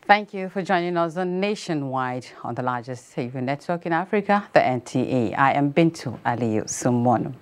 Thank you for joining us on Nationwide on the largest TV network in Africa, the NTA. I am Bintu Aliyu Sumono.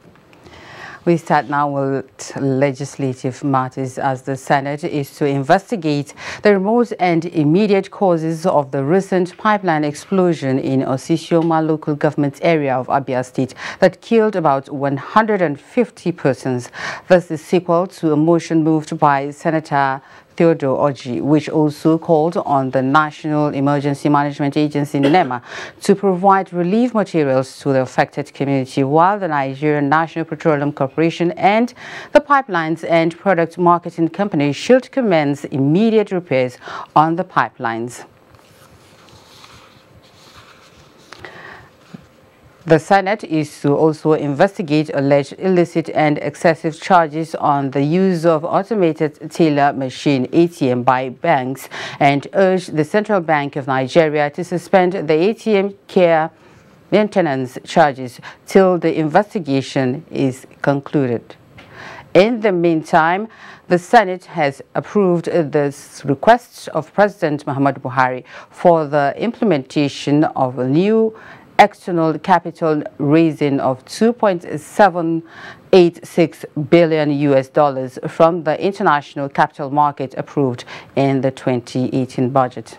We start now with legislative matters as the Senate is to investigate the remote and immediate causes of the recent pipeline explosion in Osisioma local government area of Abia State that killed about 150 persons. This is sequel to a motion moved by Senator Theodore Oji, which also called on the National Emergency Management Agency, NEMA, to provide relief materials to the affected community, while the Nigerian National Petroleum Corporation and the Pipelines and Product Marketing Company should commence immediate repairs on the pipelines. The Senate is to also investigate alleged illicit and excessive charges on the use of automated teller machine ATM by banks and urge the Central Bank of Nigeria to suspend the ATM care maintenance charges till the investigation is concluded. In the meantime, the Senate has approved this request of President Muhammadu Buhari for the implementation of a new external capital raising of $2.786 billion from the international capital market approved in the 2018 budget.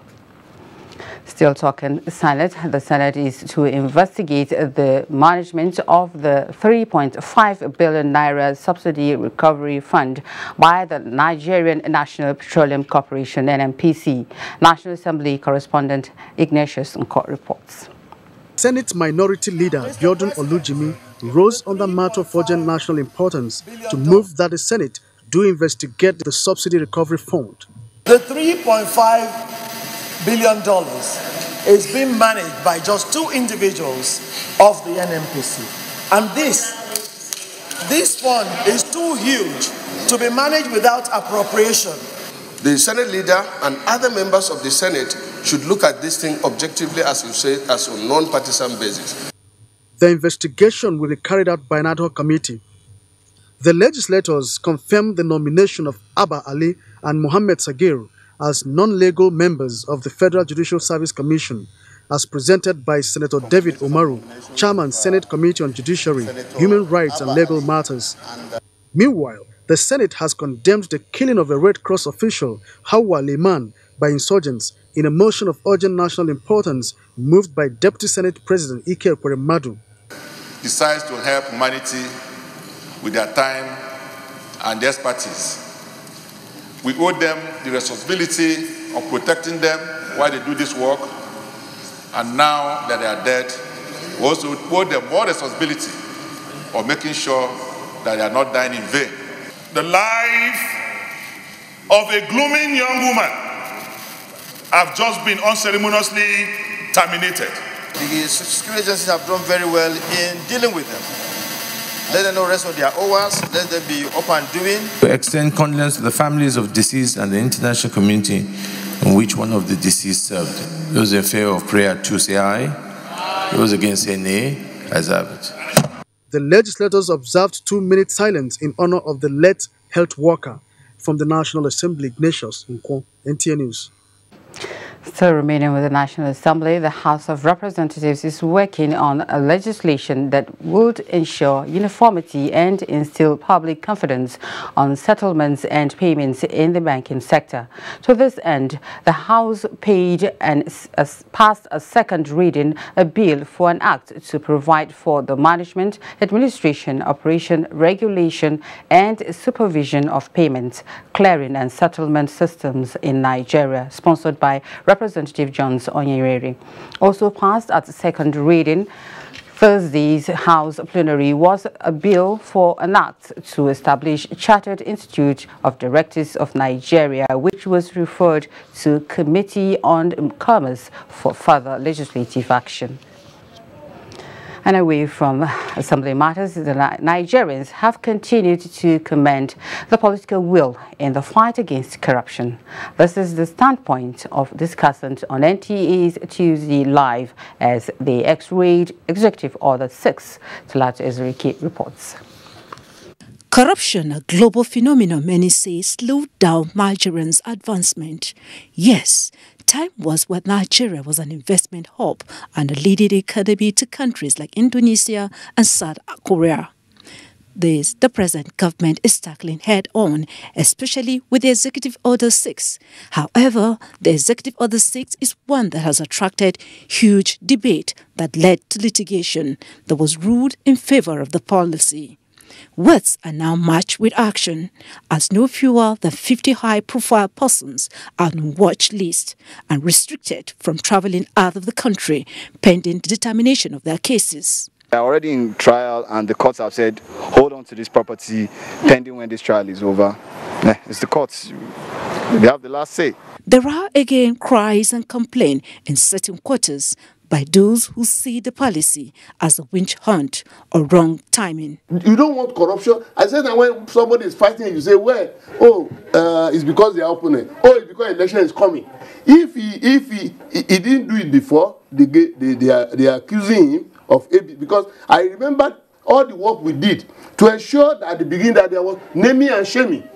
Still talking Senate, the Senate is to investigate the management of the 3.5 billion naira subsidy recovery fund by the Nigerian National Petroleum Corporation, NNPC. National Assembly correspondent Ignatius Nko reports. Senate Minority Leader Biodun Olujimi rose on the matter of urgent national importance to move that the Senate do investigate the subsidy recovery fund. The $3.5 billion is being managed by just two individuals of the NNPC. And this fund is too huge to be managed without appropriation. The Senate leader and other members of the Senate should look at this thing objectively, as you say, as a non-partisan basis. The investigation will be carried out by an ad hoc committee. The legislators confirmed the nomination of Abba Ali and Mohammed Sagir as non-legal members of the Federal Judicial Service Commission, as presented by Senator David Umaru, Chairman, Senate Committee on Judiciary, Human Rights and Legal Matters. Meanwhile, the Senate has condemned the killing of a Red Cross official, Hawa Liman, by insurgents in a motion of urgent national importance moved by Deputy Senate President Ike Ekweremadu. Decides to help humanity with their time and their expertise. We owe them the responsibility of protecting them while they do this work, and now that they are dead, we also owe them more responsibility of making sure that they are not dying in vain. The life of a glooming young woman have just been unceremoniously terminated. The security agencies have done very well in dealing with them. Let them know rest of their hours, let them be up and doing. To extend condolence to the families of deceased and the international community in which one of the deceased served. Those in favor of prayer to say aye. Those against say nay. I observe it. The legislators observed 2-minute silence in honor of the late health worker. From the National Assembly, Ignatius Nko, NTA News. Still remaining with the National Assembly, the House of Representatives is working on a legislation that would ensure uniformity and instill public confidence on settlements and payments in the banking sector. To this end, the House paid and passed a second reading a bill for an act to provide for the management, administration, operation, regulation, and supervision of payments, clearing and settlement systems in Nigeria, sponsored by Representative Jones Onyerere. Also passed at the second reading Thursday's House plenary was a bill for an act to establish Chartered Institute of Directors of Nigeria, which was referred to Committee on Commerce for further legislative action. And away from assembly matters, the Nigerians have continued to commend the political will in the fight against corruption. This is the standpoint of discussant on NTA's Tuesday Live as the X-rayed Executive Order 6. Talat Ezriki reports. Corruption, a global phenomenon, many say, slowed down Nigerians' advancement. Yes, time was when Nigeria was an investment hub and a leading economy to countries like Indonesia and South Korea. This, the present government is tackling head-on, especially with the Executive Order 6. However, the Executive Order 6 is one that has attracted huge debate that led to litigation that was ruled in favor of the policy. Words are now matched with action, as no fewer than 50 high-profile persons are on watch list and restricted from traveling out of the country pending the determination of their cases. They are already in trial, and the courts have said, hold on to this property pending when this trial is over. It's the courts. They have the last say. There are again cries and complaints in certain quarters by those who see the policy as a witch hunt or wrong timing. You don't want corruption. I said that when somebody is fighting, you say, well, it's because they are opponent. Oh, it's because election is coming. If he didn't do it before, they are accusing him of AB, because I remember all the work we did to ensure that at the beginning that there was naming and shaming.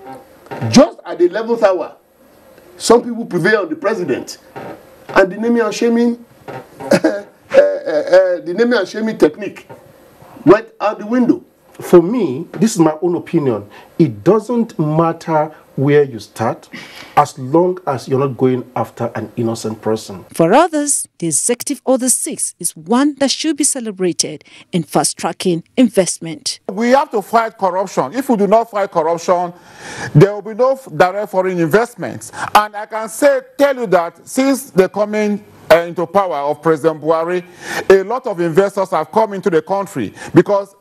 Just at the 11th hour, some people prevail on the president, and the naming and shaming, technique went out the window. For me, this is my own opinion. It doesn't matter where you start, as long as you're not going after an innocent person. For others, the Executive Order 6 is one that should be celebrated in fast-tracking investment. We have to fight corruption. If we do not fight corruption, there will be no direct foreign investments. And I can tell you that since the coming into power of President Buhari, a lot of investors have come into the country because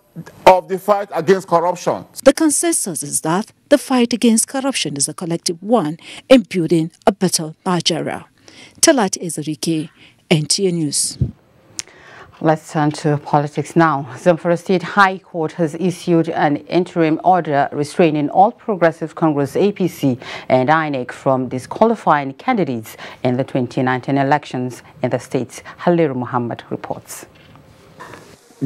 of the fight against corruption. The consensus is that the fight against corruption is a collective one in building a better Nigeria. Talat Ezerike, NTA News. Let's turn to politics now. Zamfara State High Court has issued an interim order restraining all Progressive Congress APC and INEC from disqualifying candidates in the 2019 elections in the state. Haliru Muhammad reports.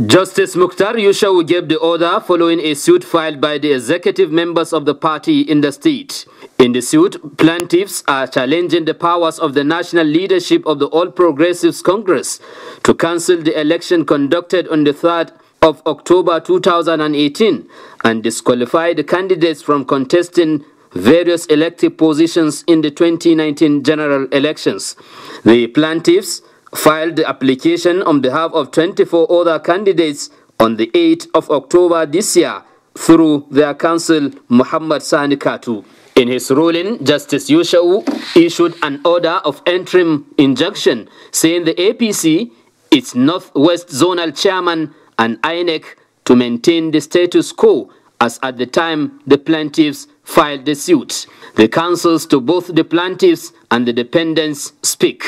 Justice Mukhtar Yushau gave the order following a suit filed by the executive members of the party in the state. In the suit, plaintiffs are challenging the powers of the national leadership of the All Progressives Congress to cancel the election conducted on the 3rd of October 2018 and disqualify the candidates from contesting various elective positions in the 2019 general elections. The plaintiffs filed the application on behalf of 24 other candidates on the 8th of October this year through their counsel Muhammad Sani Katu. In his ruling, Justice Yushau issued an order of interim injunction saying the APC, its Northwest Zonal Chairman and INEC to maintain the status quo as at the time the plaintiffs filed the suit. The counsels to both the plaintiffs and the defendants speak.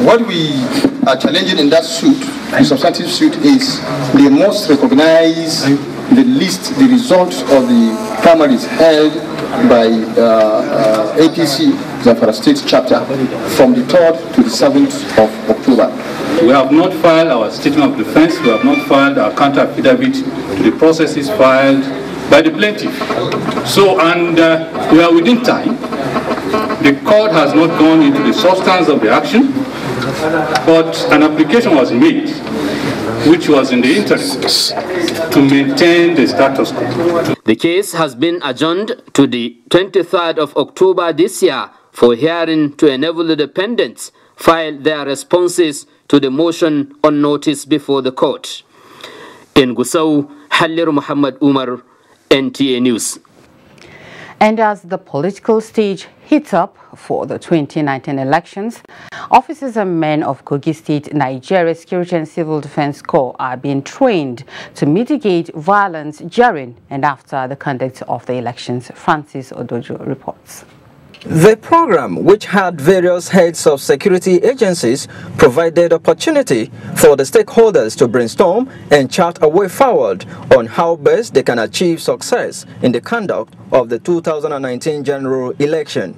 What we are challenging in that suit, the substantive suit, is they must recognize the results of the primaries held by APC Zamfara State chapter from the 3rd to the 7th of October. We have not filed our statement of defense, we have not filed our counter affidavit to the processes filed by the plaintiff. So, and we are within time. The court has not gone into the substance of the action, but an application was made, which was in the interest to maintain the status quo. The case has been adjourned to the 23rd of October this year for hearing to enable the defendants file their responses to the motion on notice before the court. In Gusau, Haliru Muhammad Umar, NTA News. And as the political stage heats up for the 2019 elections, officers and men of Kogi State, Nigeria Security and Civil Defense Corps are being trained to mitigate violence during and after the conduct of the elections. Francis Odojo reports. The program, which had various heads of security agencies, provided opportunity for the stakeholders to brainstorm and chart a way forward on how best they can achieve success in the conduct of the 2019 general election.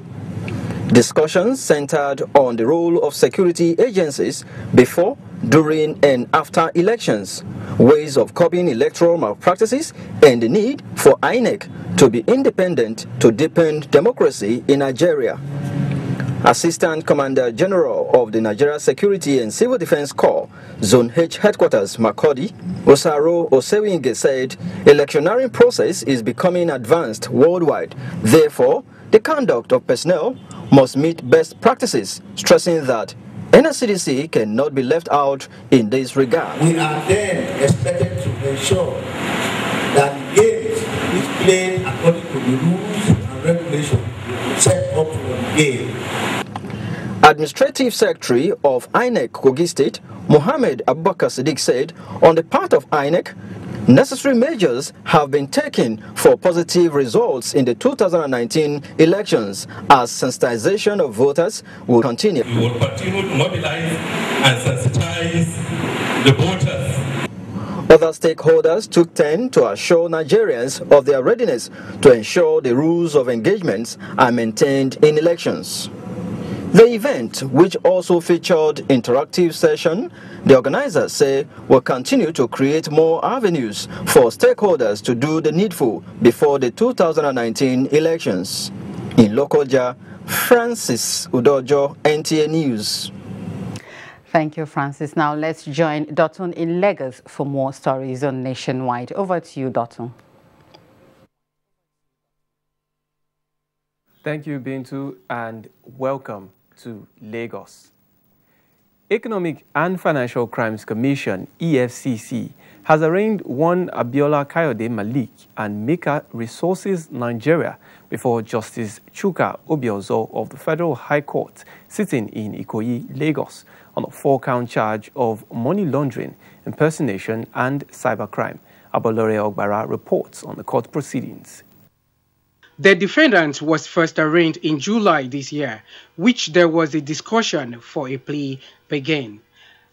Discussions centered on the role of security agencies before, during and after elections, ways of curbing electoral malpractices, and the need for INEC to be independent to deepen democracy in Nigeria. Assistant Commander General of the Nigeria Security and Civil Defense Corps, Zone H Headquarters, Makurdi, Osaro Osewinge said electioneering process is becoming advanced worldwide. Therefore, the conduct of personnel must meet best practices, stressing that NSCDC cannot be left out in this regard. We are then expected to ensure that the game is played according to the rules and regulations set up for the game. Administrative Secretary of INEC Kogi State, Mohammed Abubakar Siddiq said, on the part of INEC, necessary measures have been taken for positive results in the 2019 elections as sensitization of voters will continue. We will continue to mobilize and sensitize the voters. Other stakeholders took turn to assure Nigerians of their readiness to ensure the rules of engagements are maintained in elections. The event, which also featured interactive session, the organizers say will continue to create more avenues for stakeholders to do the needful before the 2019 elections. In Lokoja, Francis Udojo, NTA News. Thank you, Francis. Now let's join Dotun in Lagos for more stories on Nationwide. Over to you, Dotun. Thank you, Bintu, and welcome to Lagos. Economic and Financial Crimes Commission, EFCC, has arraigned one Abiola Kayode Malik and Maker Resources Nigeria before Justice Chuka Obiozo of the Federal High Court, sitting in Ikoyi, Lagos, on a 4-count charge of money laundering, impersonation, and cybercrime. Abolore Ogbara reports on the court proceedings. The defendant was first arraigned in July this year, which there was a discussion for a plea began.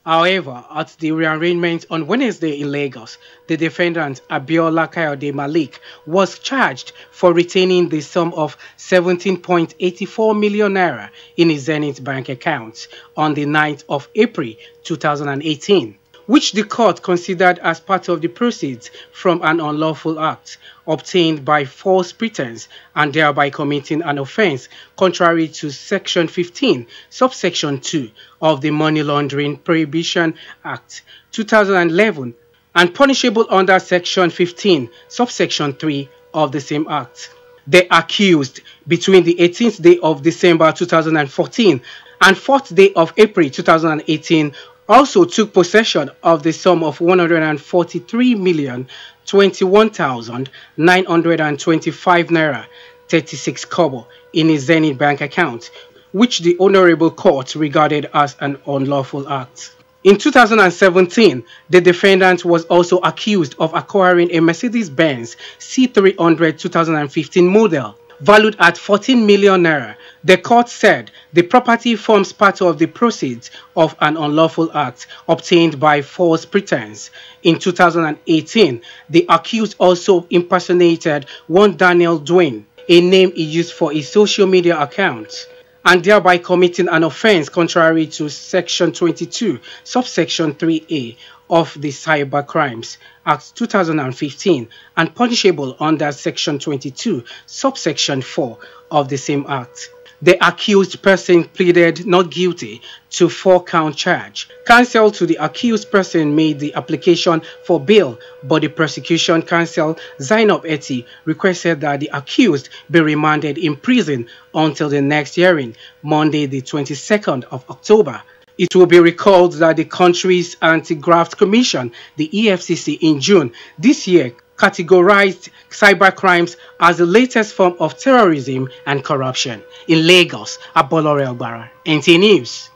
However, at the rearrangement on Wednesday in Lagos, the defendant, Abiola Kayode Malik, was charged for retaining the sum of 17.84 million naira in his Zenith bank account on the 9th of April 2018. Which the court considered as part of the proceeds from an unlawful act obtained by false pretense and thereby committing an offense contrary to Section 15, subsection 2 of the Money Laundering Prohibition Act 2011 and punishable under Section 15, subsection 3 of the same act. The accused, between the 18th day of December 2014 and 4th day of April 2018, also took possession of the sum of 143,021,925 naira 36 kobo in his Zenith bank account, which the Honorable Court regarded as an unlawful act. In 2017, the defendant was also accused of acquiring a Mercedes-Benz C300 2015 model valued at 14 million naira. The court said the property forms part of the proceeds of an unlawful act obtained by false pretense. In 2018, the accused also impersonated one Daniel Dwayne, a name he used for his social media account, and thereby committing an offense contrary to Section 22, subsection 3A of the Cyber Crimes Act 2015 and punishable under Section 22, subsection 4 of the same act. The accused person pleaded not guilty to 4-count charge. Counsel to the accused person made the application for bail, but the prosecution counsel, Zainab Eti, requested that the accused be remanded in prison until the next hearing, Monday the 22nd of October. It will be recalled that the country's Anti-Graft Commission, the EFCC, in June this year categorized cybercrimes as the latest form of terrorism and corruption. In Lagos, Abolore Ogbara, NTA News.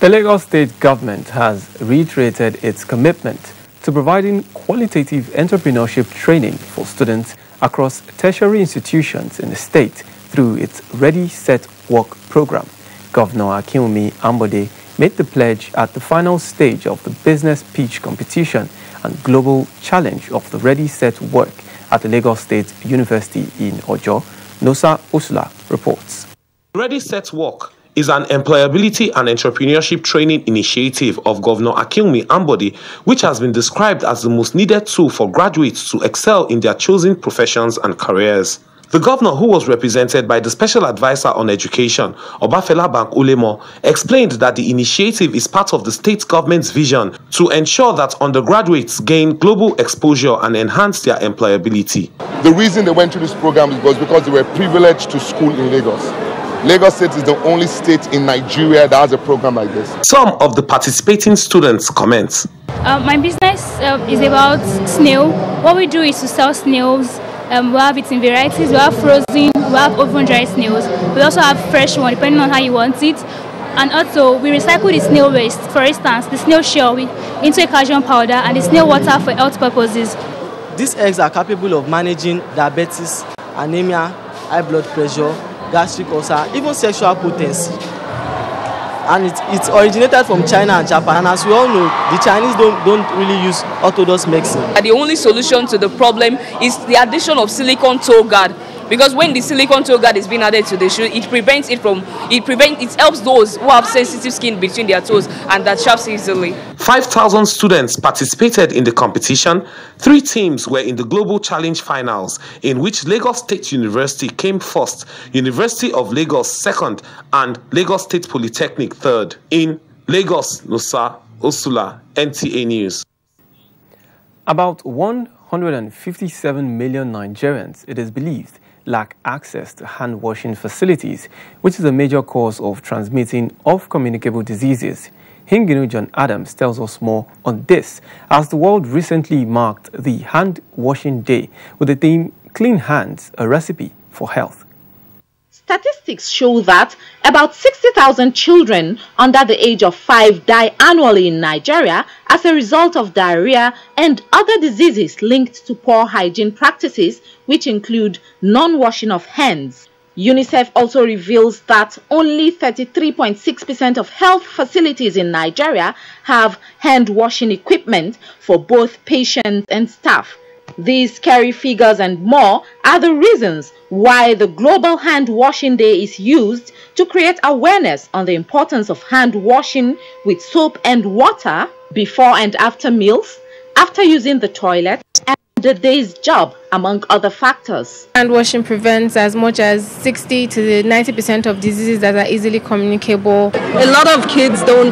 The Lagos State government has reiterated its commitment to providing qualitative entrepreneurship training for students across tertiary institutions in the state through its Ready, Set, Work program. Governor Akinwumi Ambode made the pledge at the final stage of the business pitch competition and global challenge of the Ready, Set, Work at the Lagos State University in Ojo. Nosa Usula reports. Ready, Set, Work is an employability and entrepreneurship training initiative of Governor Akinwumi Ambode, which has been described as the most needed tool for graduates to excel in their chosen professions and careers. The governor, who was represented by the Special Advisor on Education, Obafela Bank Ulemo, explained that the initiative is part of the state government's vision to ensure that undergraduates gain global exposure and enhance their employability. The reason they went through this program was because they were privileged to school in Lagos. Lagos State is the only state in Nigeria that has a program like this. Some of the participating students comment. My business is about snail. What we do is to sell snails. We have it in varieties. We have frozen, we have oven-dried snails. We also have fresh one, depending on how you want it. And also, we recycle the snail waste. For instance, the snail shell into a calcium powder and the snail water for health purposes. These eggs are capable of managing diabetes, anemia, high blood pressure, gastric ulcer, even sexual potency. And it's originated from China and Japan. And as we all know, the Chinese don't really use orthodox medicine. The only solution to the problem is the addition of silicone toe guard. Because when the silicone toe guard is being added to the shoe, it helps those who have sensitive skin between their toes and that chaps easily. 5,000 students participated in the competition. 3 teams were in the Global Challenge Finals, in which Lagos State University came first, University of Lagos second, and Lagos State Polytechnic third. In Lagos, Nusa Osula, NTA News. About 157 million Nigerians, it is believed, lack access to hand-washing facilities, which is a major cause of transmitting of communicable diseases. Hinginu John Adams tells us more on this, as the world recently marked the Hand-Washing Day with the theme, Clean Hands, a Recipe for Health. Statistics show that about 60,000 children under the age of 5 die annually in Nigeria as a result of diarrhea and other diseases linked to poor hygiene practices, which include non-washing of hands. UNICEF also reveals that only 33.6% of health facilities in Nigeria have hand-washing equipment for both patients and staff. These scary figures and more are the reasons why the Global Hand Washing Day is used to create awareness on the importance of hand washing with soap and water before and after meals, after using the toilet, and the day's job, among other factors. Hand washing prevents as much as 60 to 90% of diseases that are easily communicable. A lot of kids don't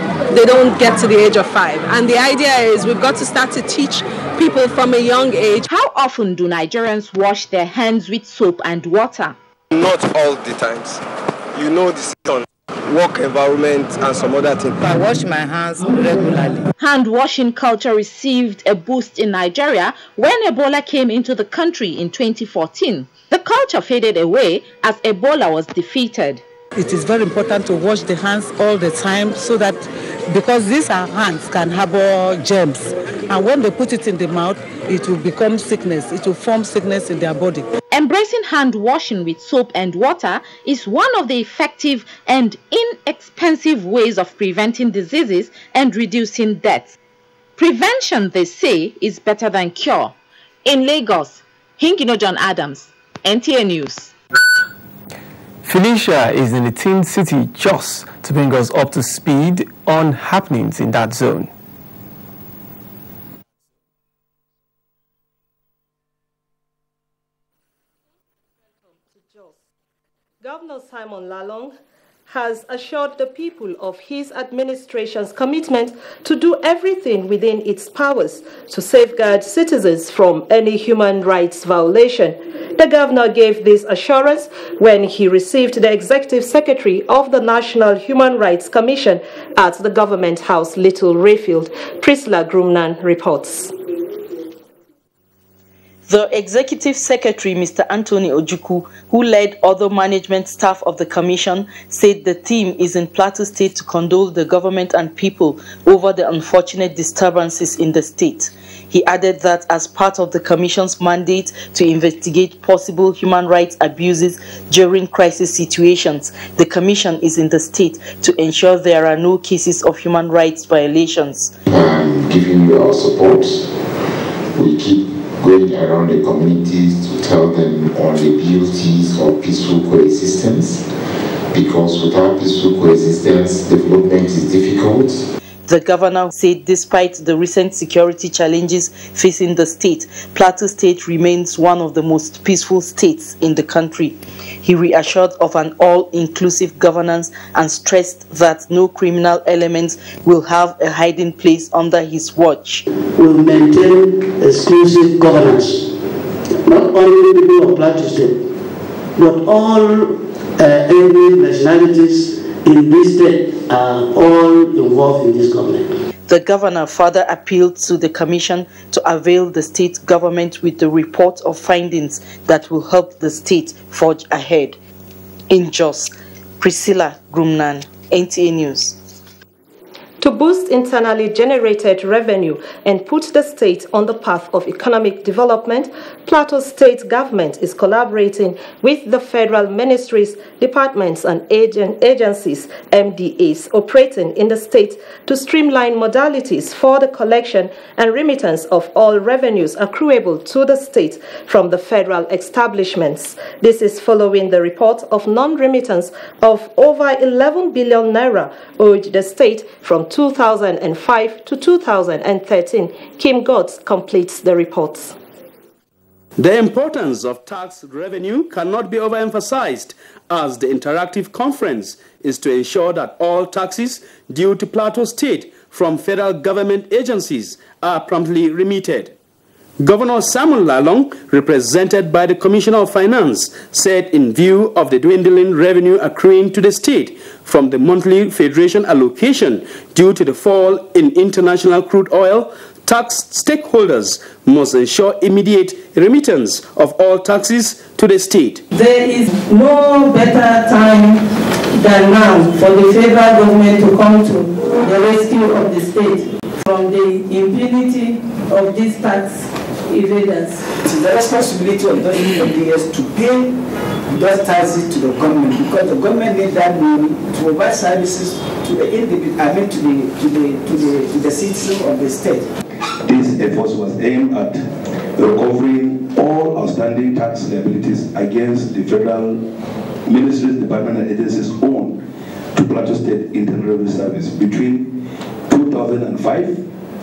get to the age of 5, and the idea is we've got to start to teach people from a young age. How often do Nigerians wash their hands with soap and water? Not all the times. You know the season, work environment and some other things. I wash my hands regularly. Hand washing culture received a boost in Nigeria when Ebola came into the country in 2014. The culture faded away as Ebola was defeated. It is very important to wash the hands all the time so that, because these hands can harbor germs, and when they put it in the mouth, it will become sickness. It will form sickness in their body. Embracing hand washing with soap and water is one of the effective and inexpensive ways of preventing diseases and reducing deaths. Prevention, they say, is better than cure. In Lagos, Hingino John Adams, NTA News. Felicia is in the teen city Jos to bring us up to speed on happenings in that zone. Governor Simon Lalong has assured the people of his administration's commitment to do everything within its powers to safeguard citizens from any human rights violation. The governor gave this assurance when he received the executive secretary of the National Human Rights Commission at the Government House, Little Rayfield. Priscilla Grumnan reports. The Executive Secretary, Mr. Anthony Ojukwu, who led other management staff of the Commission, said the team is in Plateau State to condole the government and people over the unfortunate disturbances in the state. He added that as part of the Commission's mandate to investigate possible human rights abuses during crisis situations, the Commission is in the state to ensure there are no cases of human rights violations. I'm giving you our support. We keep going around the communities to tell them on the beauties of peaceful coexistence, because without peaceful coexistence, development is difficult. The governor said despite the recent security challenges facing the state, Plateau State remains one of the most peaceful states in the country. He reassured of an all-inclusive governance and stressed that no criminal elements will have a hiding place under his watch. We will maintain exclusive governance, not only the people of Plateau State, but all every nationalities in this state are all involved in this government. The governor further appealed to the commission to avail the state government with the report of findings that will help the state forge ahead. In Jos, Priscilla Grumnan, NTA News. To boost internally generated revenue and put the state on the path of economic development, Plateau State government is collaborating with the federal ministries, departments and agencies, MDAs, operating in the state to streamline modalities for the collection and remittance of all revenues accruable to the state from the federal establishments. This is following the report of non-remittance of over 11 billion naira owed the state from 2005 to 2013. Kim Godds completes the reports. The importance of tax revenue cannot be overemphasized, as the interactive conference is to ensure that all taxes due to Plateau State from federal government agencies are promptly remitted. Governor Samuel Lalong, represented by the Commissioner of Finance, said in view of the dwindling revenue accruing to the state from the monthly federation allocation due to the fall in international crude oil, tax stakeholders must ensure immediate remittance of all taxes to the state. There is no better time than now for the federal government to come to the rescue of the state from the impunity of these tax evaders. It is the responsibility of those MDAs to pay those taxes to the government, because the government needs that money to provide services to the individual, to the citizens of the state. This effort was aimed at recovering all outstanding tax liabilities against the federal ministries, department, and agencies owned to Plateau State Internal Revenue Service between 2005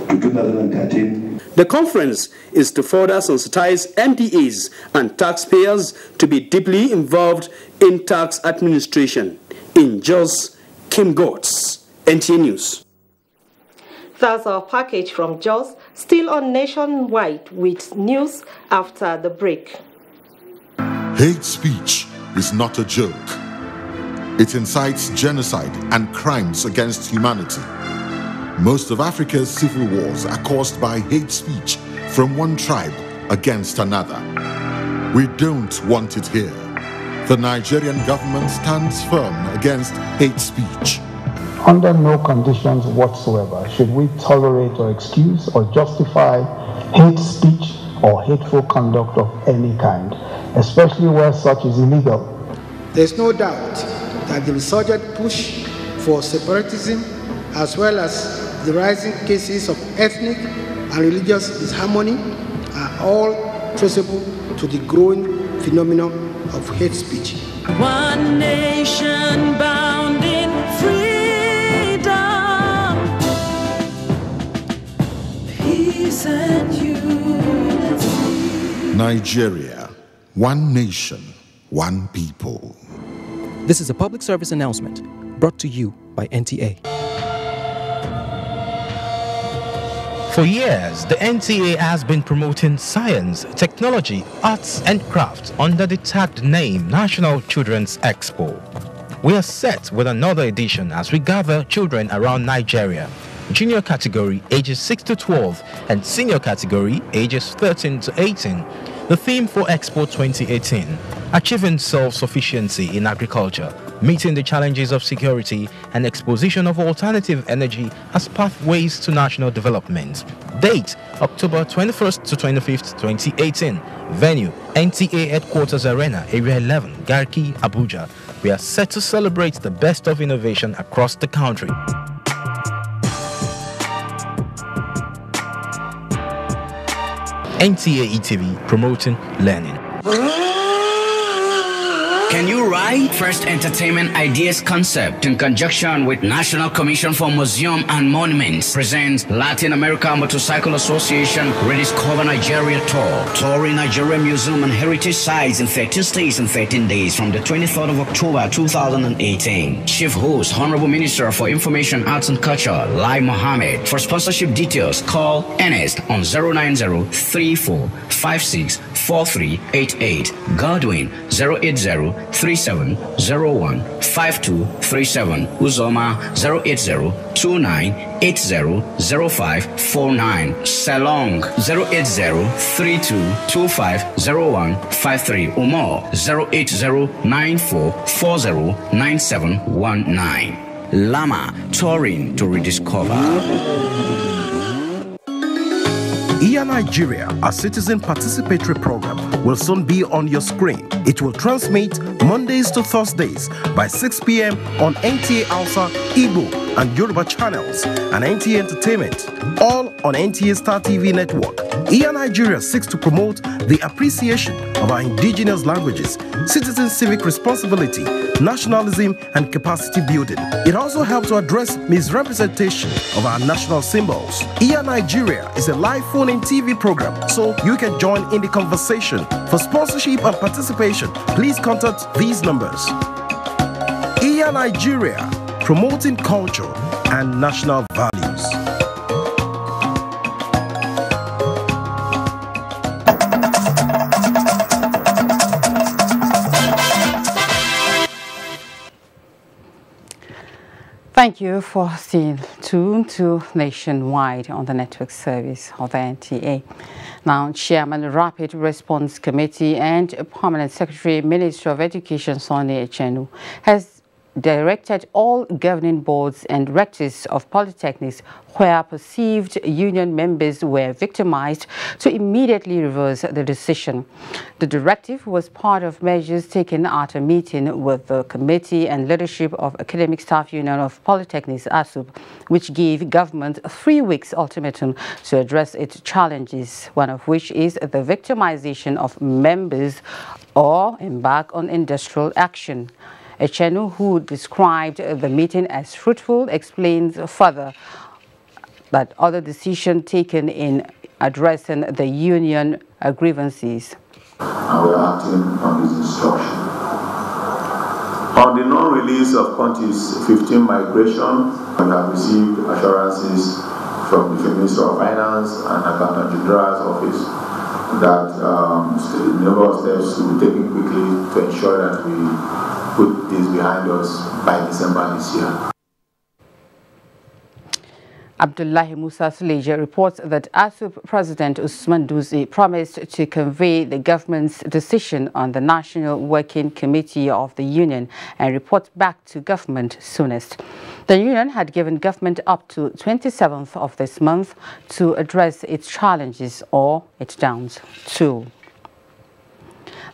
to 2013. The conference is to further sensitize MDAs and taxpayers to be deeply involved in tax administration. In Jos, Kim Godds, NTA News. That's our package from Jos, still on Nationwide with news after the break. Hate speech is not a joke. It incites genocide and crimes against humanity. Most of Africa's civil wars are caused by hate speech from one tribe against another. We don't want it here. The Nigerian government stands firm against hate speech. Under no conditions whatsoever should we tolerate or excuse or justify hate speech or hateful conduct of any kind, especially where such is illegal. There's no doubt that the resurgent push for separatism, as well as the rising cases of ethnic and religious disharmony, are all traceable to the growing phenomenon of hate speech. One nation bound in freedom, peace and unity. Nigeria, one nation, one people. This is a public service announcement brought to you by NTA. For years, the NTA has been promoting science, technology, arts and crafts under the tagged name National Children's Expo. We are set with another edition as we gather children around Nigeria, junior category ages 6 to 12 and senior category ages 13 to 18. The theme for Expo 2018, achieving self-sufficiency in agriculture, meeting the challenges of security and exposition of alternative energy as pathways to national development. Date, October 21st to 25th, 2018. Venue, NTA Headquarters Arena, Area 11, Garki, Abuja. We are set to celebrate the best of innovation across the country. NTA ETV, promoting learning. Can you Cool, right? First Entertainment Ideas Concept, in conjunction with National Commission for Museum and Monuments, presents Latin America Motorcycle Association Rediscover Nigeria Tour. Touring Nigerian Museum and Heritage Sites in 13 states and 13 days from the 23rd of October 2018. Chief Host, Honorable Minister for Information, Arts and Culture, Lai Mohammed. For sponsorship details, call Ernest on 090-3456-4388. Godwin 080-3701-5237. Uzoma 080-2980-0549. Selong 080-3225-0153. Umar 080-9440-9719. Lama, touring to rediscover. EA Nigeria, a citizen participatory program, will soon be on your screen. It will transmit Mondays to Thursdays by 6 p.m. on NTA Hausa, Igbo, and Yoruba channels, and NTA Entertainment, all on NTA Star TV network. EA Nigeria seeks to promote the appreciation of our indigenous languages, citizen civic responsibility, nationalism, and capacity building. It also helps to address misrepresentation of our national symbols. EA Nigeria is a live phone-in TV program, so you can join in the conversation. For sponsorship and participation, please contact these numbers. EA Nigeria, promoting culture and national values. Thank you for staying tuned to Nationwide on the network service of the NTA. Now, Chairman Rapid Response Committee and Permanent Secretary, Minister of Education, Sonny Echenu, has directed all governing boards and rectors of polytechnics where perceived union members were victimized to immediately reverse the decision. The directive was part of measures taken at a meeting with the committee and leadership of Academic Staff Union of Polytechnics, ASUP, which gave government 3 weeks ultimatum to address its challenges, one of which is the victimization of members or embark on industrial action. Echenu, who described the meeting as fruitful, explains further that other decisions taken in addressing the union grievances. And we are acting on this instruction. On the non-release of Ponti's 15 migration, we have received assurances from the Minister of Finance and Accountant General's office that a number of steps will be taken quickly to ensure that we put this behind us by December this year. Abdullahi Musa Suleja reports that ASUP President Usman Duzi promised to convey the government's decision on the National Working Committee of the Union and report back to government soonest. The union had given government up to 27th of this month to address its challenges or its downs too.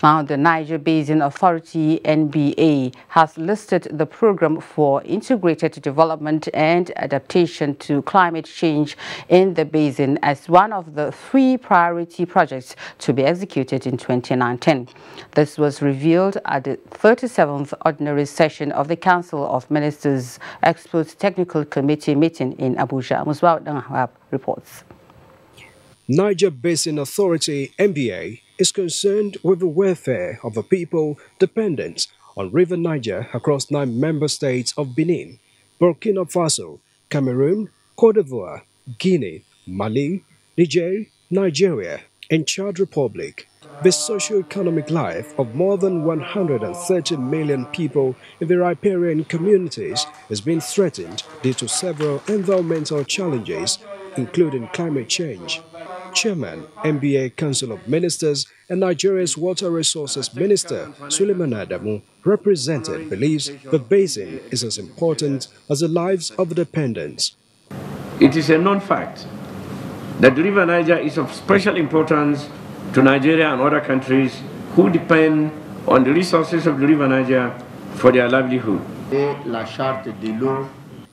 Now, the Niger Basin Authority, NBA, has listed the Program for Integrated Development and Adaptation to Climate Change in the Basin as one of the 3 priority projects to be executed in 2019. This was revealed at the 37th Ordinary Session of the Council of Ministers Expert Technical Committee meeting in Abuja. Muswao Dangahab reports. Niger Basin Authority, NBA, is concerned with the welfare of the people dependent on River Niger across 9 member states of Benin, Burkina Faso, Cameroon, Cote d'Ivoire, Guinea, Mali, Niger, Nigeria, and Chad Republic. The socio-economic life of more than 130 million people in the riparian communities is being threatened due to several environmental challenges, including climate change. Chairman, NBA Council of Ministers and Nigeria's Water Resources Minister, Suleiman Adamu, represented believes the basin is as important as the lives of the dependents. It is a known fact that the River Niger is of special importance to Nigeria and other countries who depend on the resources of the River Niger for their livelihood.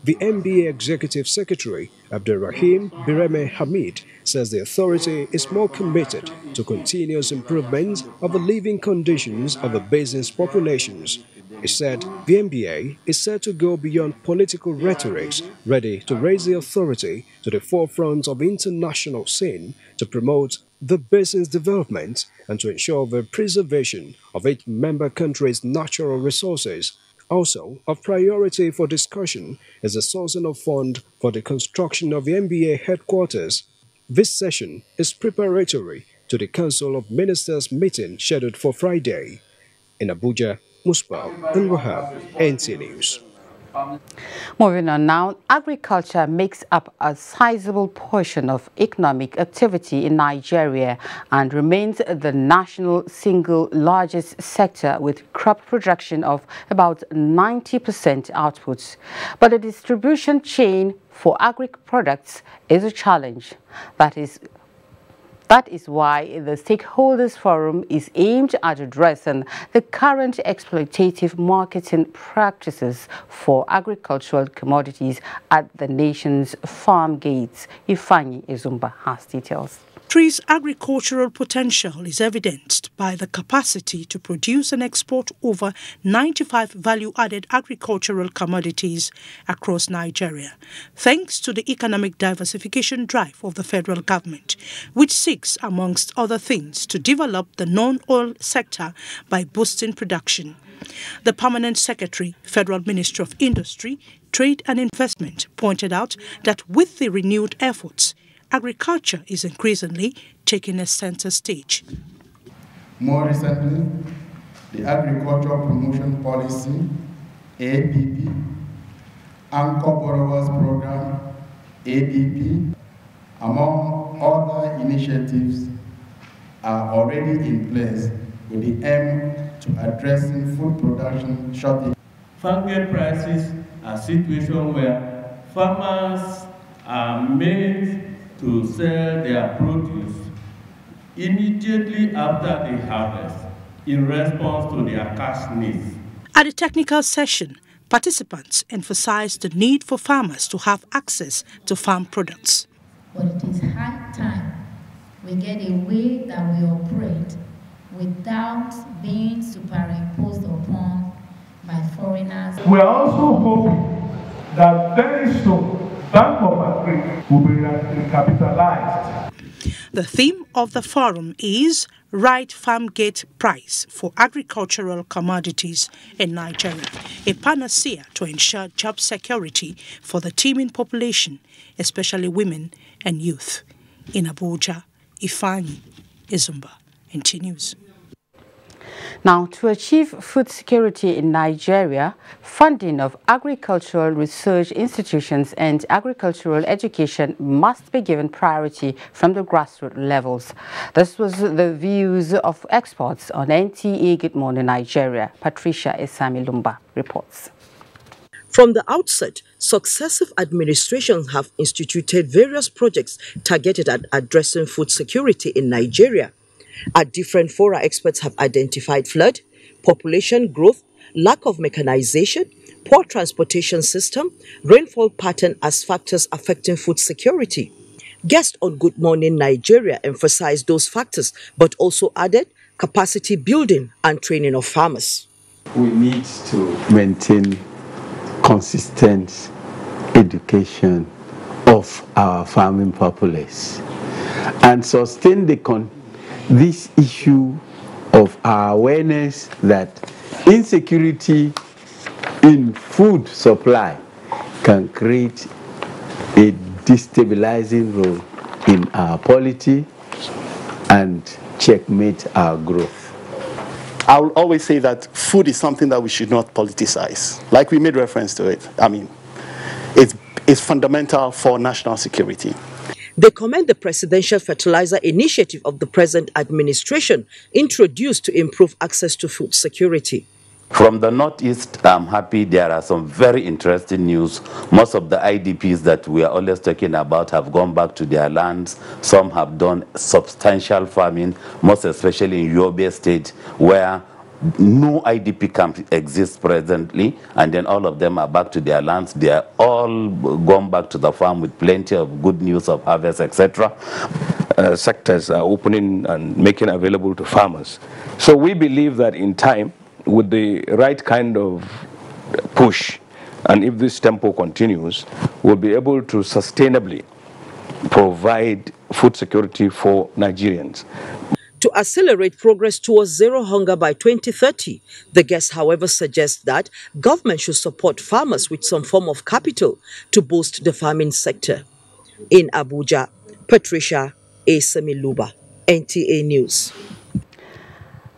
The NBA Executive Secretary Abdulrahim Bireme Hamid says the authority is more committed to continuous improvement of the living conditions of the basin's populations. He said the NBA is set to go beyond political rhetorics, ready to raise the authority to the forefront of the international scene to promote the basin's development and to ensure the preservation of each member country's natural resources. Also, of priority for discussion is the sourcing of funds for the construction of the NBA headquarters. This session is preparatory to the Council of Ministers meeting scheduled for Friday. In Abuja, Musbah and Wahab, NTA News. Moving on now, agriculture makes up a sizable portion of economic activity in Nigeria and remains the national single largest sector with crop production of about 90% output. But the distribution chain for agri products is a challenge. That is why the Stakeholders Forum is aimed at addressing the current exploitative marketing practices for agricultural commodities at the nation's farm gates. Ifeanyi Izumba has details. Tree's agricultural potential is evidenced by the capacity to produce and export over 95 value-added agricultural commodities across Nigeria, thanks to the economic diversification drive of the federal government, which seeks, amongst other things, to develop the non-oil sector by boosting production. The Permanent Secretary, Federal Ministry of Industry, Trade and Investment, pointed out that with the renewed efforts, agriculture is increasingly taking a center stage. More recently, the Agricultural Promotion Policy, APP, Anchor Borrowers Program, ABP, among other initiatives, are already in place with the aim to addressing food production shortage. Farm gate prices are a situation where farmers are made to sell their produce immediately after they harvest in response to their cash needs. At the technical session, participants emphasized the need for farmers to have access to farm products. But it is high time we get a way that we operate without being superimposed upon by foreigners. We are also hoping that very soon Bank of Agri will be recapitalized. The theme of the forum is Right Farm Gate Price for Agricultural Commodities in Nigeria, a panacea to ensure job security for the teeming population, especially women and youth. In Abuja, Ifeanyi Izumba, NTA News. Now, to achieve food security in Nigeria, funding of agricultural research institutions and agricultural education must be given priority from the grassroots levels. This was the views of experts on NTA Good Morning Nigeria. Patricia Esami Lumba reports. From the outset, successive administrations have instituted various projects targeted at addressing food security in Nigeria. At different fora, experts have identified flood, population growth, lack of mechanization, poor transportation system, rainfall pattern as factors affecting food security. Guests on Good Morning Nigeria emphasized those factors, but also added capacity building and training of farmers. We need to maintain consistent education of our farming populace and sustain this issue of our awareness that insecurity in food supply can create a destabilizing role in our polity and checkmate our growth. I will always say that food is something that we should not politicize. Like we made reference to it. I mean, it's fundamental for national security. They commend the presidential fertilizer initiative of the present administration introduced to improve access to food security. From the Northeast, I'm happy there are some very interesting news. Most of the IDPs that we are always talking about have gone back to their lands. Some have done substantial farming, most especially in Yobe State, where no IDP camp exists presently, and then all of them are back to their lands. They are all gone back to the farm with plenty of good news of harvest, etc. Sectors are opening and making available to farmers. So we believe that in time, with the right kind of push, and if this tempo continues, we'll be able to sustainably provide food security for Nigerians. To accelerate progress towards zero hunger by 2030, the guest, however, suggests that government should support farmers with some form of capital to boost the farming sector. In Abuja, Patricia A. Semiluba, NTA News.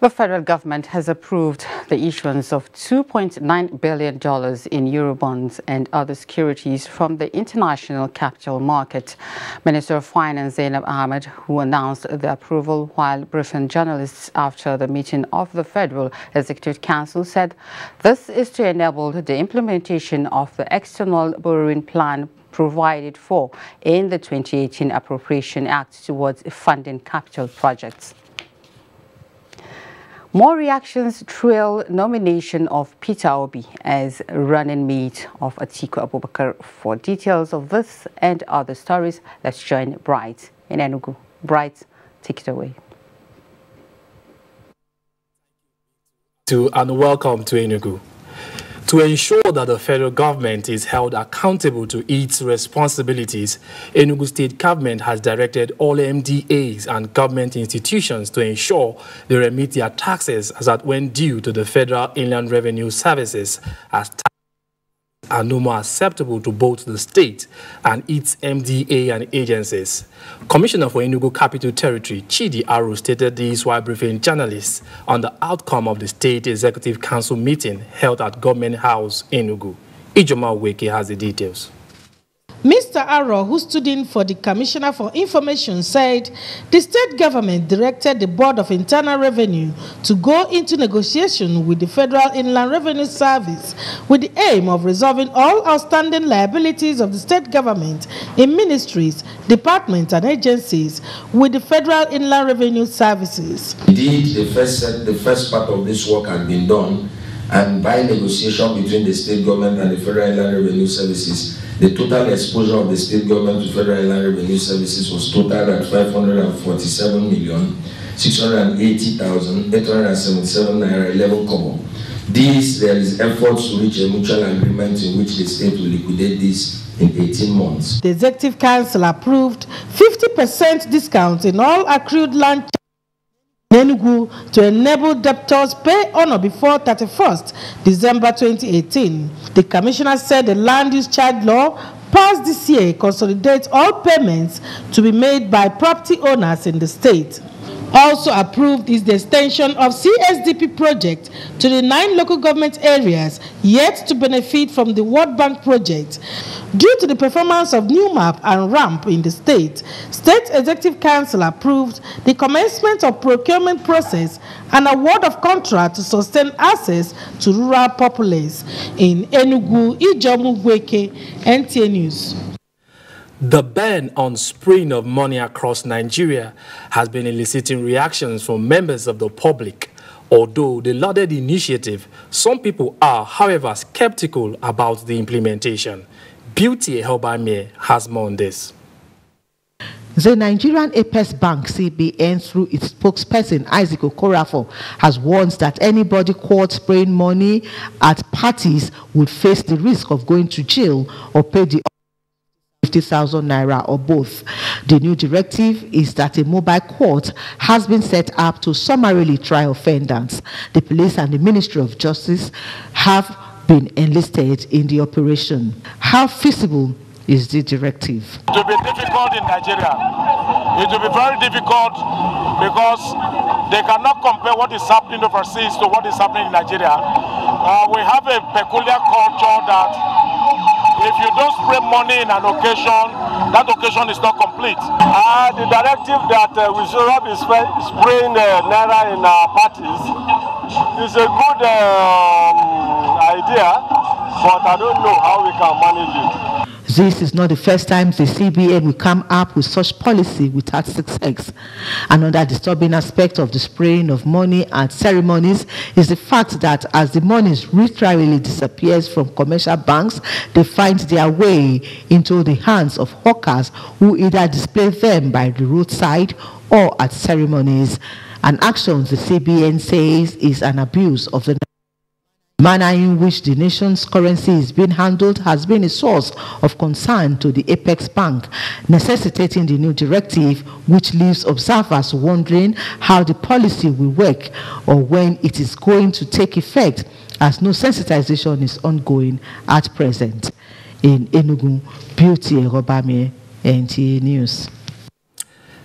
The federal government has approved the issuance of $2.9 billion in Eurobonds and other securities from the international capital market. Minister of Finance Zainab Ahmed, who announced the approval while briefing journalists after the meeting of the Federal Executive Council, said this is to enable the implementation of the external borrowing plan provided for in the 2018 Appropriation Act towards funding capital projects. More reactions trail nomination of Peter Obi as running mate of Atiku Abubakar. For details of this and other stories, let's join Bright in Enugu. Bright, take it away. And welcome to Enugu. To ensure that the federal government is held accountable to its responsibilities, Enugu State government has directed all MDAs and government institutions to ensure they remit their taxes as at when due to the Federal Inland Revenue Services, as taxes are no more acceptable to both the state and its MDA and agencies. Commissioner for Enugu Capital Territory, Chidi Aru, stated this while briefing journalists on the outcome of the State Executive Council meeting held at Government House, Enugu. Ijoma Weke has the details. Mr. Arrow, who stood in for the Commissioner for Information, said the state government directed the Board of Internal Revenue to go into negotiation with the Federal Inland Revenue Service with the aim of resolving all outstanding liabilities of the state government in ministries, departments and agencies with the Federal Inland Revenue Services. Indeed, the first part of this work had been done, and by negotiation between the state government and the Federal Inland Revenue Services, the total exposure of the state government to Federal Inland Revenue Services was totaled at 547,680,877 naira 11 kobo. There is efforts to reach a mutual agreement in which the state will liquidate this in 18 months. The Executive Council approved 50% discount in all accrued land in Enugu to enable debtors pay on or before 31st December 2018. The Commissioner said the land use charge law passed this year consolidates all payments to be made by property owners in the state. Also approved is the extension of CSDP project to the 9 local government areas yet to benefit from the World Bank project. Due to the performance of new map and ramp in the state, State Executive Council approved the commencement of procurement process and award of contract to sustain access to rural populace. In Enugu, Ijomu Gweke, NTA News. The ban on spraying of money across Nigeria has been eliciting reactions from members of the public. Although they lauded the initiative, some people are, however, skeptical about the implementation. Beauty Helbamie has more on this. The Nigerian Apex Bank CBN, through its spokesperson Isaac Okorafor, has warned that anybody caught spraying money at parties would face the risk of going to jail or pay the 50,000 naira or both. The new directive is that a mobile court has been set up to summarily try offenders. The police and the Ministry of Justice have been enlisted in the operation. How feasible is the directive? It will be difficult in Nigeria. It will be very difficult because they cannot compare what is happening overseas to what is happening in Nigeria. We have a peculiar culture that if you don't spray money in an occasion, that occasion is not complete. The directive that we should not be spraying naira in our parties is a good idea, but I don't know how we can manage it. This is not the first time the CBN will come up with such policy without success. Another disturbing aspect of the spraying of money at ceremonies is the fact that as the money literally disappears from commercial banks, they find their way into the hands of hawkers who either display them by the roadside or at ceremonies. An action the CBN says is an abuse of the manner in which the nation's currency is being handled has been a source of concern to the Apex Bank, necessitating the new directive, which leaves observers wondering how the policy will work or when it is going to take effect, as no sensitization is ongoing at present. In Enugu, Beauty Robame, NTA News.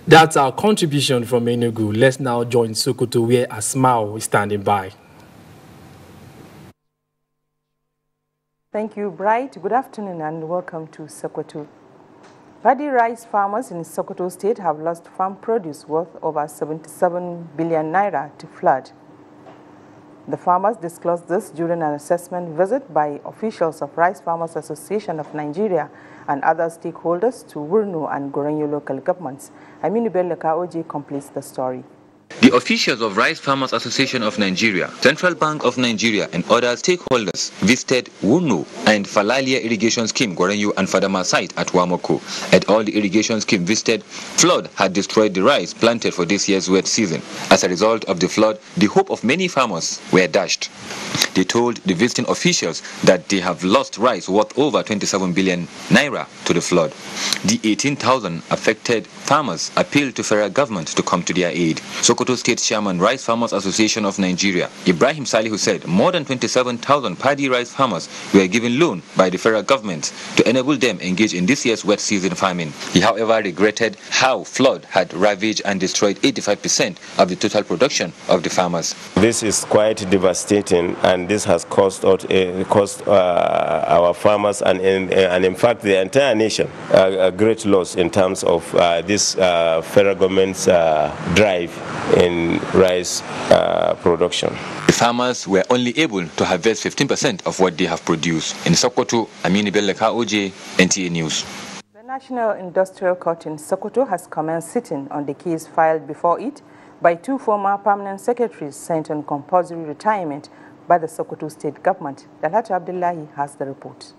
That's our contribution from Enugu. Let's now join Sokoto, where Asmao is standing by. Thank you, Bright. Good afternoon and welcome to Sokoto. Paddy rice farmers in Sokoto State have lost farm produce worth over 77 billion naira to flood. The farmers disclosed this during an assessment visit by officials of Rice Farmers Association of Nigeria and other stakeholders to Wurno and Gorenyo local governments. Aminu Bello Kaoji completes the story. The officials of Rice Farmers Association of Nigeria, Central Bank of Nigeria and other stakeholders visited Wurno and Falalia irrigation scheme Gorenyo and Fadama site at Wamoko. At all the irrigation scheme visited, flood had destroyed the rice planted for this year's wet season. As a result of the flood, the hope of many farmers were dashed. They told the visiting officials that they have lost rice worth over 27 billion naira to the flood. The 18,000 affected farmers appealed to federal government to come to their aid. Sokoto State Chairman, Rice Farmers Association of Nigeria, Ibrahim Salihu said more than 27,000 paddy rice farmers were given loan by the federal government to enable them engage in this year's wet season farming. He, however, regretted how flood had ravaged and destroyed 85% of the total production of the farmers. This is quite devastating, and this has cost our farmers and in fact the entire nation a great loss in terms of this federal government's drive in rice production. The farmers were only able to harvest 15% of what they have produced. In Sokoto, Amini Belleka OJ, NTA News. The National Industrial Court in Sokoto has commenced sitting on the case filed before it by two former permanent secretaries sent on compulsory retirement by the Sokoto State Government. Dalhatu Abdullahi has the report.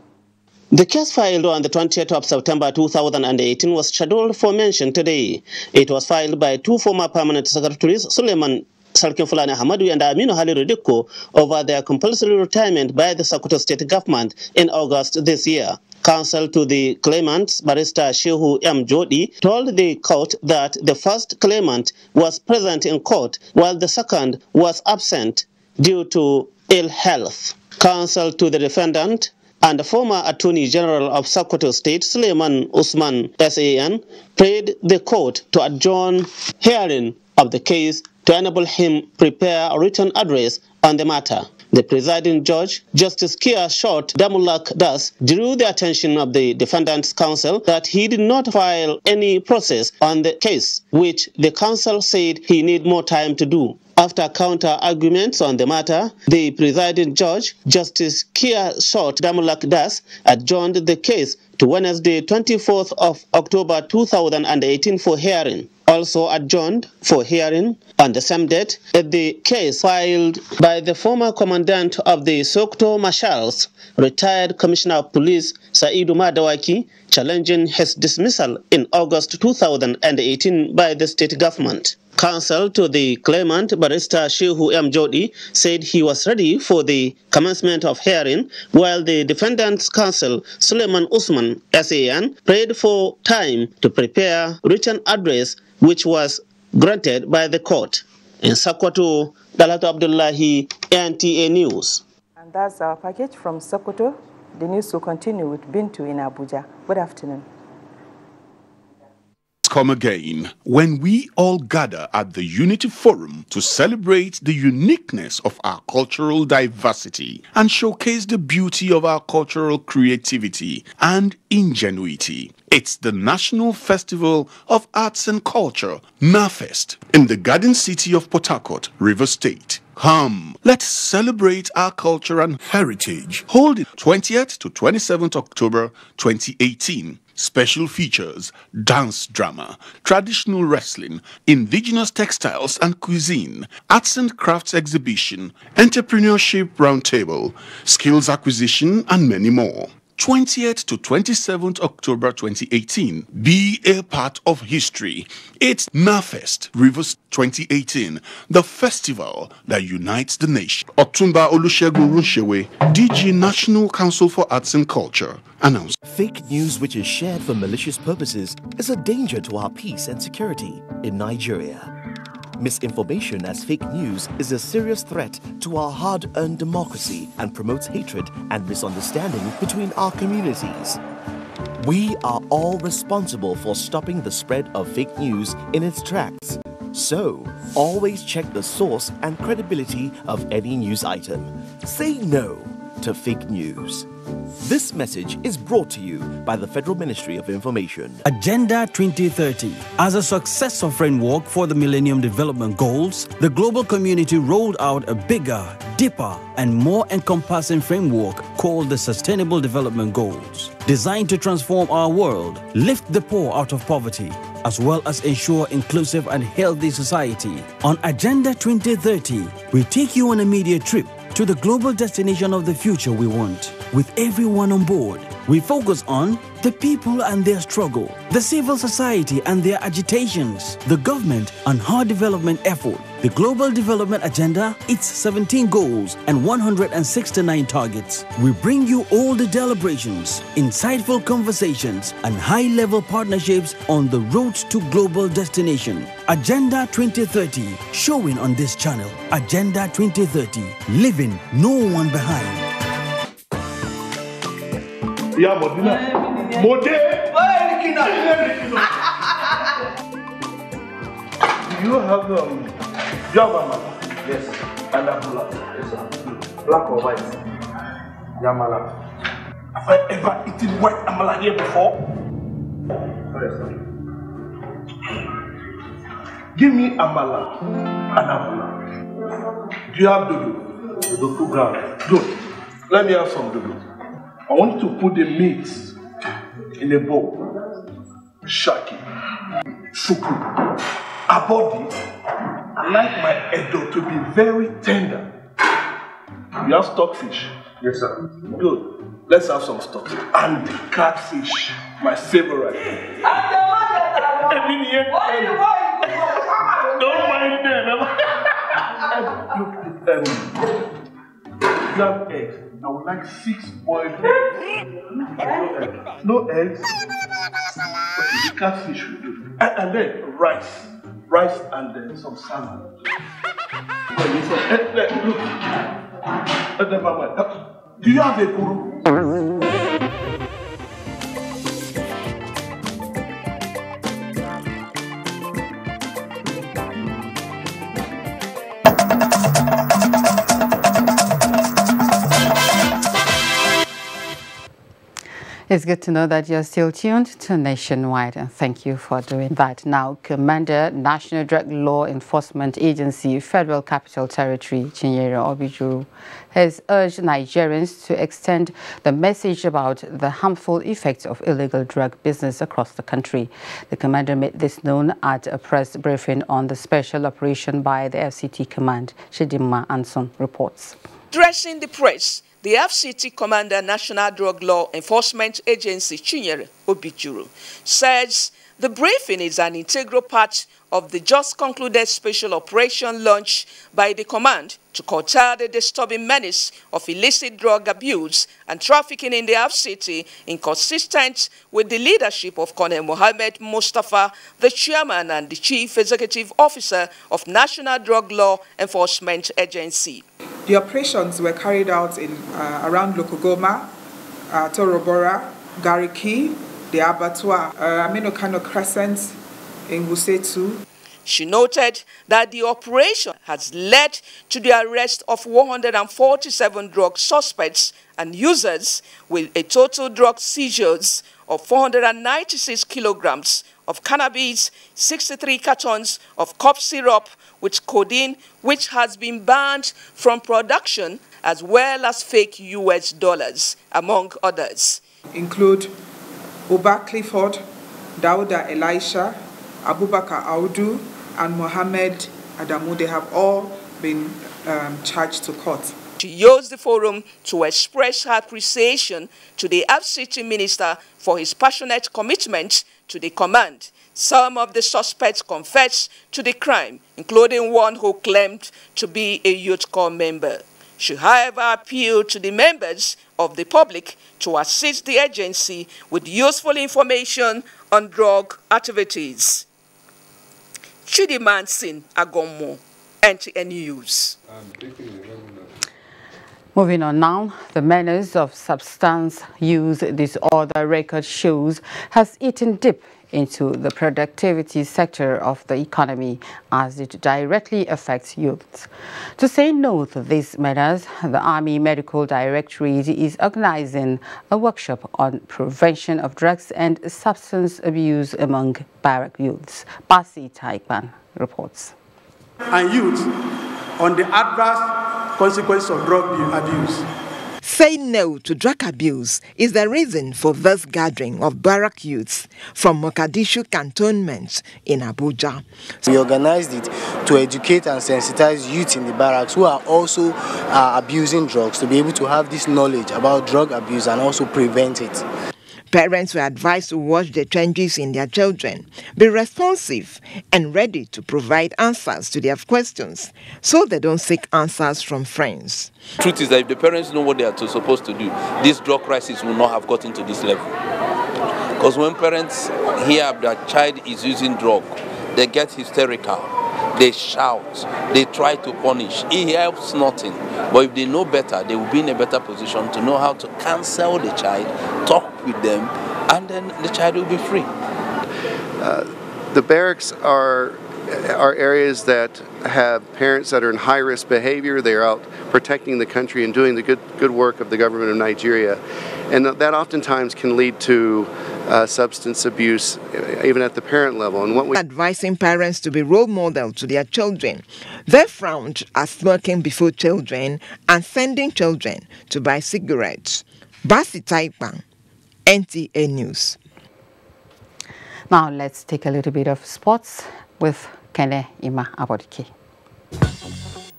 The case filed on the 20th of September 2018 was scheduled for mention today. It was filed by two former permanent secretaries, Suleiman Sarkin Fulani Hamadu and Aminu Haliru Dikko, over their compulsory retirement by the Sokoto State Government in August this year. Counsel to the claimants, Barrister Shehu M. Jodi, told the court that the first claimant was present in court while the second was absent due to ill health. Counsel to the defendant and the former Attorney General of Sokoto State, Suleiman Usman SAN, prayed the court to adjourn hearing of the case to enable him prepare a written address on the matter. The presiding judge, Justice Kia Short Damulak Das, drew the attention of the defendant's counsel that he did not file any process on the case, which the counsel said he need more time to do. After counter-arguments on the matter, the presiding judge, Justice Kia Short Damulak Das, adjourned the case to Wednesday, 24th of October 2018 for hearing. Also adjourned for hearing on the same date is the case filed by the former commandant of the Sokoto Marshals, retired Commissioner of Police Saidu Madawaki, challenging his dismissal in August 2018 by the state government. Counsel to the claimant, Barrister Shehu M. Jodi, said he was ready for the commencement of hearing, while the defendant's counsel, Suleiman Usman SAN, prayed for time to prepare written address, which was granted by the court. In Sokoto, Dalhatu Abdullahi, NTA News. And that's our package from Sokoto. The news will continue with Bintu in Abuja. Good afternoon. Come again when we all gather at the Unity Forum to celebrate the uniqueness of our cultural diversity and showcase the beauty of our cultural creativity and ingenuity. It's the National Festival of Arts and Culture, NAFEST, in the Garden City of Port Harcourt, Rivers State. Come, let's celebrate our culture and heritage. Hold it 20th to 27th October 2018. Special features, dance drama, traditional wrestling, indigenous textiles and cuisine, arts and crafts exhibition, entrepreneurship roundtable, skills acquisition, and many more. 20th to 27th October 2018. Be a part of history. It's NAFEST Rivers 2018, the festival that unites the nation. Otumba Olusegun Runshewe, DG National Council for Arts and Culture, announced. Fake news which is shared for malicious purposes is a danger to our peace and security in Nigeria. Misinformation as fake news is a serious threat to our hard-earned democracy and promotes hatred and misunderstanding between our communities. We are all responsible for stopping the spread of fake news in its tracks. So, always check the source and credibility of any news item. Say no to fake news. This message is brought to you by the Federal Ministry of Information. Agenda 2030. As a successor framework for the Millennium Development Goals, the global community rolled out a bigger, deeper, and more encompassing framework called the Sustainable Development Goals, designed to transform our world, lift the poor out of poverty, as well as ensure inclusive and healthy society. On Agenda 2030, we take you on a media trip to the global destination of the future we want. With everyone on board, we focus on the people and their struggle, the civil society and their agitations, the government and her development effort, the global development agenda, its 17 goals and 169 targets. We bring you all the deliberations, insightful conversations, and high-level partnerships on the road to global destination. Agenda 2030, showing on this channel. Agenda 2030, leaving no one behind. Yeah, Modena. Mode. Do you have Amala? Yes. And Abula? Yes, sir. Black or white? Yamala. Have I ever eaten white Amala here before? Yes, sir. Give me Amala and Abula. Do you have Dodo? Dodo program. Good. Let me have some Dodo. I want you to put the meat in a bowl. Shaki, suku, abodi. I like my edo to be very tender. You have stockfish? Yes, sir. Good. Let's have some stockfish. And the catfish, my favorite. Don't mind them. You have eggs. I would like 6 boiled eggs. No eggs. Okay, the catfish will do. And then rice. Rice and then some salad. Look. Do you have a guru? It's good to know that you're still tuned to Nationwide, and thank you for doing that. Now, Commander, National Drug Law Enforcement Agency, Federal Capital Territory, Chinyere Obijuru, has urged Nigerians to extend the message about the harmful effects of illegal drug business across the country. The commander made this known at a press briefing on the special operation by the FCT Command. Chidimma Anson reports. Addressing the press, the FCT Commander, National Drug Law Enforcement Agency, Chinyere Obijuru, says the briefing is an integral part of the just concluded special operation launched by the command to curtail the disturbing menace of illicit drug abuse and trafficking in the FCT, inconsistent with the leadership of Colonel Mohammed Mustafa, the chairman and the chief executive officer of National Drug Law Enforcement Agency. The operations were carried out in around Lokogoma, Torobora, Gariki, the Abattoir, Amino Kano Crescent in Wusetu. She noted that the operation has led to the arrest of 147 drug suspects and users with a total drug seizures of 496 kilograms of cannabis, 63 cartons of cough syrup with codeine, which has been banned from production, as well as fake US dollars, among others. Include Oba Clifford, Dauda Elisha, Abubakar Audu, and Mohammed Adamu. They have all been charged to court. She used the forum to express her appreciation to the FCT minister for his passionate commitment to the command. Some of the suspects confessed to the crime, including one who claimed to be a youth corps member. She, however, appealed to the members of the public to assist the agency with useful information on drug activities. Chidimansin Agomo, NTA News. Moving on now, the menace of substance use disorder record shows has eaten deep into the productivity sector of the economy as it directly affects youth. To say no to this menace, the Army Medical Directorate is organizing a workshop on prevention of drugs and substance abuse among barrack youths. Basi Taikban reports. And youth on the adverse consequences of drug abuse. Saying no to drug abuse is the reason for this gathering of barrack youths from Mogadishu cantonment in Abuja. We organized it to educate and sensitize youth in the barracks who are also abusing drugs to be able to have this knowledge about drug abuse and also prevent it. Parents were advised to watch the changes in their children, be responsive and ready to provide answers to their questions so they don't seek answers from friends. Truth is that if the parents know what they are supposed to do, this drug crisis will not have gotten to this level. Because when parents hear that child is using drug, they get hysterical, they shout, they try to punish. It helps nothing. But if they know better, they will be in a better position to know how to counsel the child, talk with them, and then the child will be free. The barracks are areas that have parents that are in high-risk behavior. They are out protecting the country and doing the good work of the government of Nigeria. And that oftentimes can lead to substance abuse, even at the parent level. And what we advising parents to be role models to their children. They frowned at smoking before children and sending children to buy cigarettes. Basi Taipang, NTA News. Now let's take a little bit of sports with Kene Ima Abodike.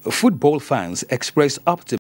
Football fans express optimism